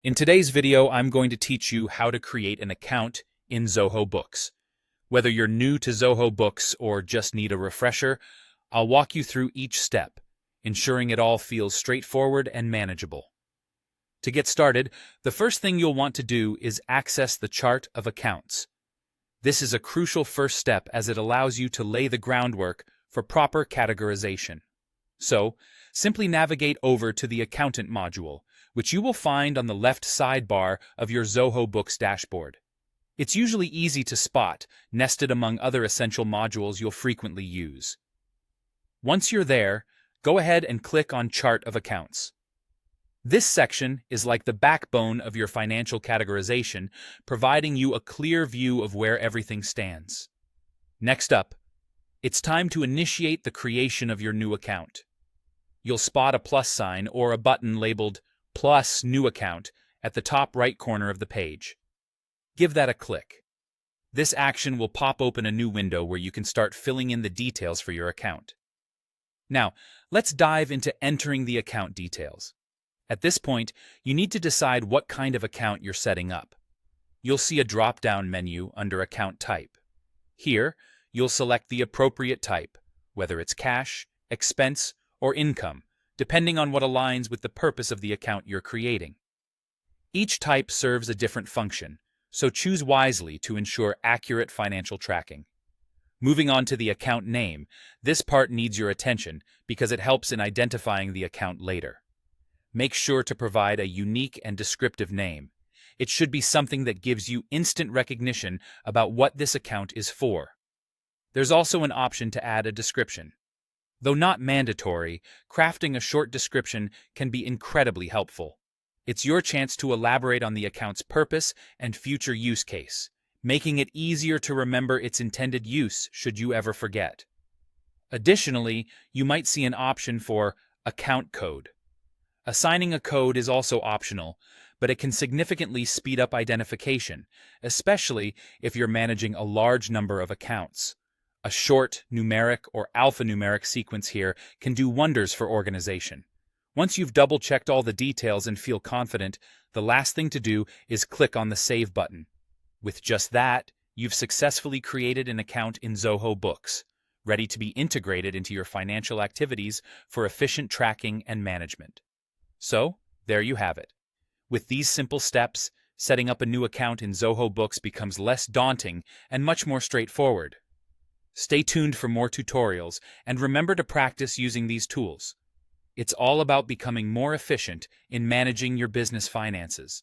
In today's video, I'm going to teach you how to create an account in Zoho Books. Whether you're new to Zoho Books or just need a refresher, I'll walk you through each step, ensuring it all feels straightforward and manageable. To get started, the first thing you'll want to do is access the chart of accounts. This is a crucial first step as it allows you to lay the groundwork for proper categorization. So, simply navigate over to the Accountant module, which you will find on the left sidebar of your Zoho Books dashboard. It's usually easy to spot, nested among other essential modules you'll frequently use. Once you're there, go ahead and click on Chart of Accounts. This section is like the backbone of your financial categorization, providing you a clear view of where everything stands. Next up, it's time to initiate the creation of your new account. You'll spot a plus sign or a button labeled Plus New Account at the top right corner of the page. Give that a click. This action will pop open a new window where you can start filling in the details for your account. Now, let's dive into entering the account details. At this point, you need to decide what kind of account you're setting up. You'll see a drop-down menu under Account Type. Here, you'll select the appropriate type, whether it's cash, expense, or income, depending on what aligns with the purpose of the account you're creating. Each type serves a different function, so choose wisely to ensure accurate financial tracking. Moving on to the account name, this part needs your attention because it helps in identifying the account later. Make sure to provide a unique and descriptive name. It should be something that gives you instant recognition about what this account is for. There's also an option to add a description. Though not mandatory, crafting a short description can be incredibly helpful. It's your chance to elaborate on the account's purpose and future use case, making it easier to remember its intended use should you ever forget. Additionally, you might see an option for account code. Assigning a code is also optional, but it can significantly speed up identification, especially if you're managing a large number of accounts. A short, numeric, or alphanumeric sequence here can do wonders for organization. Once you've double-checked all the details and feel confident, the last thing to do is click on the Save button. With just that, you've successfully created an account in Zoho Books, ready to be integrated into your financial activities for efficient tracking and management. So, there you have it. With these simple steps, setting up a new account in Zoho Books becomes less daunting and much more straightforward. Stay tuned for more tutorials, and remember to practice using these tools. It's all about becoming more efficient in managing your business finances.